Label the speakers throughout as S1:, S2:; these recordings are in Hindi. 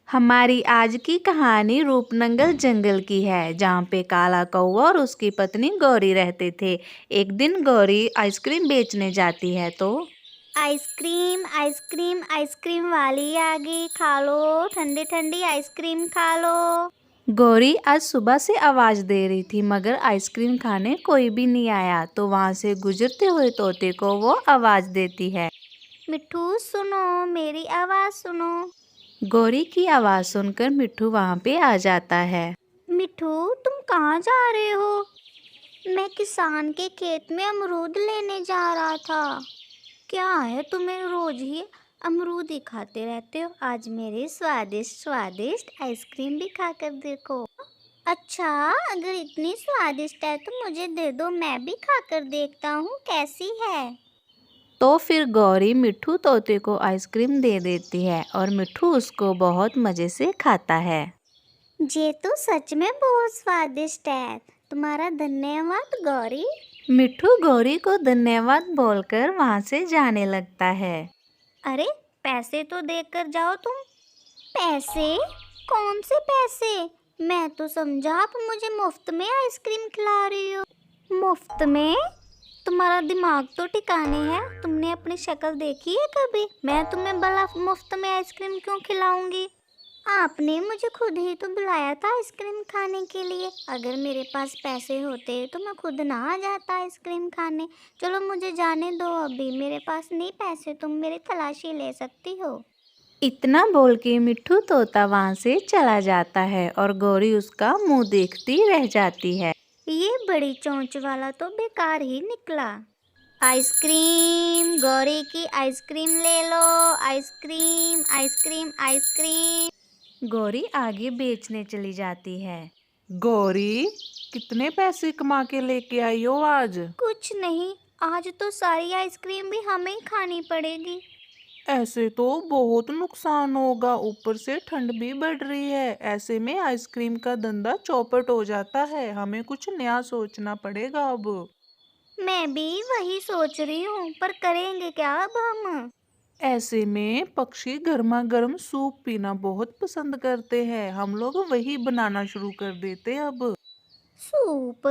S1: हमारी आज की कहानी रूपनंगल जंगल की है, जहाँ पे काला कौवा और उसकी पत्नी गौरी रहते थे। एक दिन गौरी आइसक्रीम बेचने जाती है तो
S2: आइसक्रीम आइसक्रीम आइसक्रीम वाली आ गई, खा लो ठंडी ठंडी आइसक्रीम खा लो।
S1: गौरी आज सुबह से आवाज दे रही थी, मगर आइसक्रीम खाने कोई भी नहीं आया। तो वहाँ से गुजरते हुए तोते को वो आवाज देती है।
S2: मिट्ठू सुनो, मेरी आवाज सुनो।
S1: गौरी की आवाज सुनकर मिट्ठू वहाँ पे आ जाता है।
S2: मिट्ठू, तुम कहाँ जा रहे हो? मैं किसान के खेत में अमरूद लेने जा रहा था। क्या है, तुम्हें रोज ही अमरूद ही खाते रहते हो? आज मेरी स्वादिष्ट स्वादिष्ट आइसक्रीम भी खाकर देखो। अच्छा, अगर इतनी स्वादिष्ट है तो मुझे दे दो, मैं भी खाकर देखता हूँ कैसी है।
S1: तो फिर गौरी मिट्ठू तोते को आइसक्रीम दे देती है और मिट्ठू उसको बहुत मजे से खाता है।
S2: ये तो सच में बहुत स्वादिष्ट है। तुम्हारा धन्यवाद गौरी।
S1: मिट्ठू गौरी को धन्यवाद बोलकर वहाँ से जाने लगता है।
S2: अरे, पैसे तो देकर जाओ तुम। पैसे? कौन से पैसे? मैं तो समझा आप मुझे मुफ्त में आइसक्रीम खिला रही हो। मुफ्त में? तुम्हारा दिमाग तो ठिकाने है। तुमने अपनी शक्ल देखी है कभी? मैं तुम्हें भला मुफ्त में आइसक्रीम क्यों खिलाऊंगी? आपने मुझे खुद ही तो बुलाया था आइसक्रीम खाने के लिए। अगर मेरे पास पैसे होते तो मैं खुद ना आ जाता आइसक्रीम खाने। चलो मुझे जाने दो, अभी मेरे पास नहीं पैसे, तुम मेरी तलाशी ले सकती हो।
S1: इतना बोल के मिट्ठू तोता वहाँ से चला जाता है और गौरी उसका मुंह देखती रह जाती है।
S2: ये बड़ी चोंच वाला तो बेकार ही निकला। आइसक्रीम, गौरी की आइसक्रीम ले लो। Ice cream ice cream ice cream.
S1: गौरी आगे बेचने चली जाती है।
S3: गौरी, कितने पैसे कमा के लेके आई हो आज?
S2: कुछ नहीं, आज तो सारी आइसक्रीम भी हमें ही खानी पड़ेगी।
S3: ऐसे तो बहुत नुकसान होगा, ऊपर से ठंड भी बढ़ रही है। ऐसे में आइसक्रीम का धंधा चौपट हो जाता है। हमें कुछ नया सोचना पड़ेगा अब।
S2: मैं भी वही सोच रही हूँ, पर करेंगे क्या अब हम?
S3: ऐसे में पक्षी गर्मा गर्म सूप पीना बहुत पसंद करते हैं। हम लोग वही बनाना शुरू कर देते हैं अब।
S2: सूप?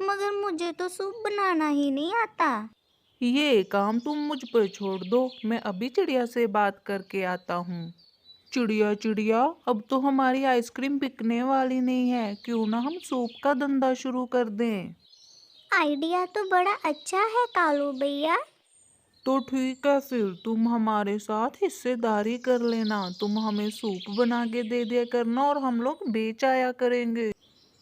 S2: मगर मुझे तो सूप बनाना ही नहीं आता।
S3: ये काम तुम मुझ पर छोड़ दो, मैं अभी चिड़िया से बात करके आता हूँ। चिड़िया चिड़िया, अब तो हमारी आइसक्रीम बिकने वाली नहीं है, क्यों ना हम सूप का धंधा शुरू कर दें।
S2: आइडिया तो बड़ा अच्छा है कालू भैया।
S3: तो ठीक है, फिर तुम हमारे साथ हिस्सेदारी कर लेना। तुम हमें सूप बना के दे दिया करना और हम लोग बेच आया करेंगे।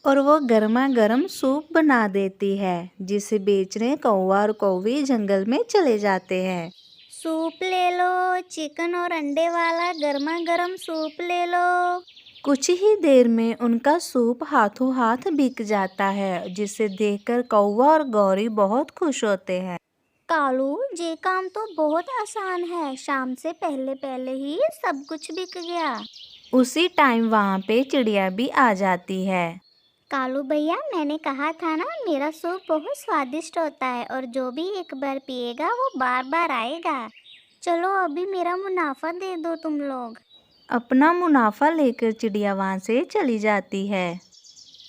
S1: और वो गर्मा गर्म सूप बना देती है, जिसे बेचने कौवा और कौवी जंगल में चले जाते हैं।
S2: सूप ले लो, चिकन और अंडे वाला गर्मा गर्म सूप ले लो।
S1: कुछ ही देर में उनका सूप हाथों हाथ बिक जाता है, जिसे देखकर कौवा और गौरी बहुत खुश होते हैं।
S2: कालू, ये काम तो बहुत आसान है। शाम से पहले पहले ही सब कुछ बिक गया।
S1: उसी टाइम वहाँ पे चिड़िया भी आ जाती है।
S2: कालू भैया, मैंने कहा था ना, मेरा सूप बहुत स्वादिष्ट होता है और जो भी एक बार पिएगा वो बार बार आएगा। चलो अभी मेरा मुनाफा दे दो तुम लोग।
S1: अपना मुनाफा लेकर चिड़िया वहाँ से चली जाती है।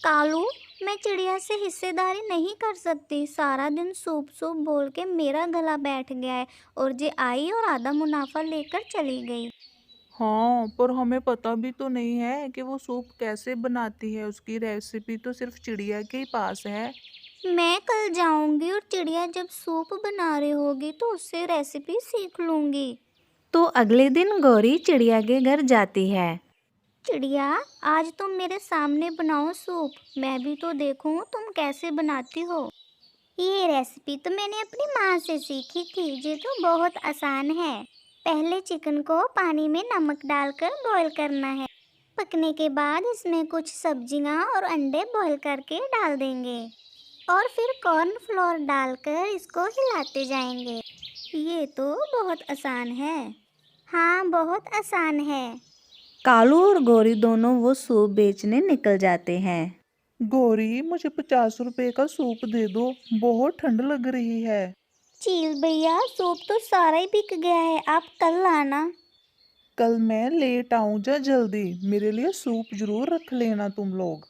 S2: कालू, मैं चिड़िया से हिस्सेदारी नहीं कर सकती। सारा दिन सूप सूप बोल के मेरा गला बैठ गया है और जे आई और आधा मुनाफा लेकर चली गई।
S3: हाँ, पर हमें पता भी तो नहीं है कि वो सूप कैसे बनाती है। उसकी रेसिपी तो सिर्फ चिड़िया के ही पास है।
S2: मैं कल जाऊंगी और चिड़िया जब सूप बना रही होगी तो उससे रेसिपी सीख लूंगी।
S1: तो अगले दिन गौरी चिड़िया के घर जाती है।
S2: चिड़िया, आज तुम मेरे सामने बनाओ सूप, मैं भी तो देखूं तुम कैसे बनाती हो। ये रेसिपी तो मैंने अपनी माँ से सीखी थी। ये तो बहुत आसान है। पहले चिकन को पानी में नमक डालकर बॉईल करना है। पकने के बाद इसमें कुछ सब्जियां और अंडे बॉईल करके डाल देंगे और फिर कॉर्न फ्लोर डालकर इसको हिलाते जाएंगे। ये तो बहुत आसान है। हाँ, बहुत आसान है।
S1: कालू और गौरी दोनों वो सूप बेचने निकल जाते हैं।
S3: गौरी, मुझे 50 रुपए का सूप दे दो, बहुत ठंड लग रही है।
S2: चील भैया, सूप तो सारा ही बिक गया है, आप कल आना।
S3: कल मैं लेट आऊँ या जल्दी, मेरे लिए सूप जरूर रख लेना तुम लोग।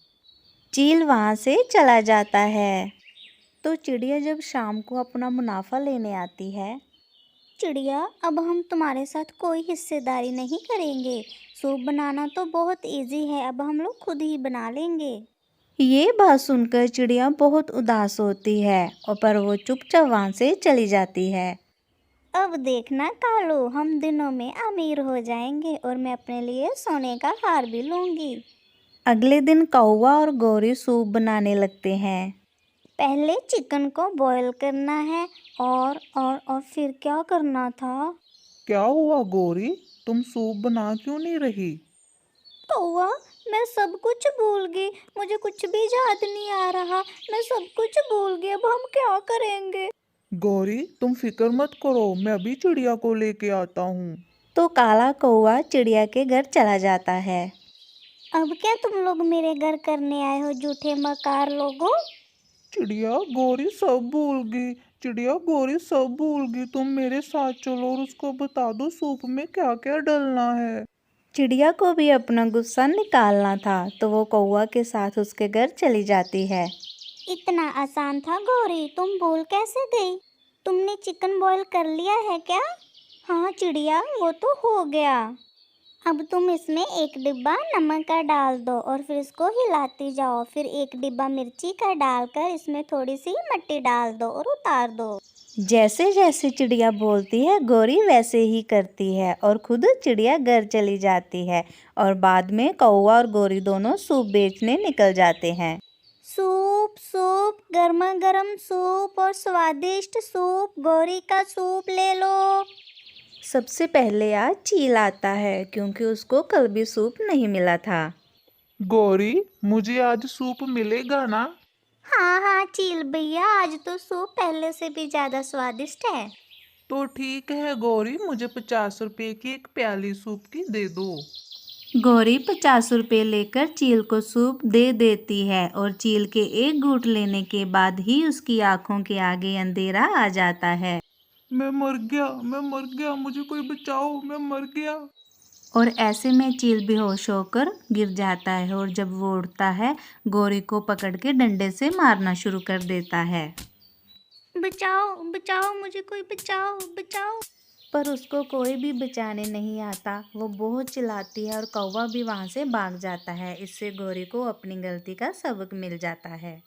S1: चील वहाँ से चला जाता है। तो चिड़िया जब शाम को अपना मुनाफा लेने आती है,
S2: चिड़िया, अब हम तुम्हारे साथ कोई हिस्सेदारी नहीं करेंगे। सूप बनाना तो बहुत इजी है, अब हम लोग खुद ही बना लेंगे।
S1: ये बात सुनकर चिड़िया बहुत उदास होती है और पर वो चुपचाप वहाँ से चली जाती है।
S2: अब देखना कालू, हम दिनों में अमीर हो जाएंगे और मैं अपने लिए सोने का हार भी लूंगी।
S1: अगले दिन कौवा और गौरी सूप बनाने लगते हैं।
S2: पहले चिकन को बॉईल करना है और फिर क्या करना था?
S3: क्या हुआ गौरी, तुम सूप बना क्यों नहीं रही?
S2: कौवा, मैं सब कुछ भूल गई, मुझे कुछ भी याद नहीं आ रहा, मैं सब कुछ भूल गई, अब हम क्या करेंगे?
S3: गौरी तुम फिक्र मत करो, मैं अभी चिड़िया को लेके आता हूँ।
S1: तो काला कौवा चिड़िया के घर चला जाता है।
S2: अब क्या तुम लोग मेरे घर करने आए हो, झूठे मकार लोगों?
S3: चिड़िया गौरी सब भूल गई, चिड़िया गौरी सब भूल गई, तुम मेरे साथ चलो और उसको बता दो सूप में क्या क्या डलना है।
S1: चिड़िया को भी अपना गुस्सा निकालना था, तो वो कौवा के साथ उसके घर चली जाती है।
S2: इतना आसान था गौरी, तुम भूल कैसे गई? तुमने चिकन बॉईल कर लिया है क्या? हाँ चिड़िया, वो तो हो गया। अब तुम इसमें एक डिब्बा नमक का डाल दो और फिर इसको हिलाती जाओ। फिर एक डिब्बा मिर्ची का डालकर इसमें थोड़ी सी मिट्टी डाल दो और उतार दो।
S1: जैसे जैसे चिड़िया बोलती है गौरी वैसे ही करती है और खुद चिड़िया घर चली जाती है और बाद में कौवा और गौरी दोनों सूप बेचने निकल जाते हैं।
S2: सूप सूप, गर्मा गर्म सूप और स्वादिष्ट सूप, गौरी का सूप ले लो।
S1: सबसे पहले आज चील आता है क्योंकि उसको कल भी सूप नहीं मिला था।
S3: गौरी मुझे आज सूप मिलेगा ना?
S2: हाँ हाँ चील भैया, आज तो सूप पहले से भी ज़्यादा स्वादिष्ट है।
S3: तो ठीक है गौरी, मुझे 50 रुपए की एक प्याली सूप की दे दो।
S1: गौरी 50 रुपये लेकर चील को सूप दे देती है और चील के एक घूंट लेने के बाद ही उसकी आंखों के आगे अंधेरा आ जाता है
S3: मैं मर गया, मैं मर गया, मुझे कोई बचाओ, मैं मर गया।
S1: और ऐसे में चील बेहोश होकर गिर जाता है और जब वो उठता है गौरी को पकड़ के डंडे से मारना शुरू कर देता है।
S2: बचाओ बचाओ, मुझे कोई बचाओ बचाओ।
S1: पर उसको कोई भी बचाने नहीं आता, वो बहुत चिल्लाती है और कौवा भी वहाँ से भाग जाता है। इससे गौरी को अपनी गलती का सबक मिल जाता है।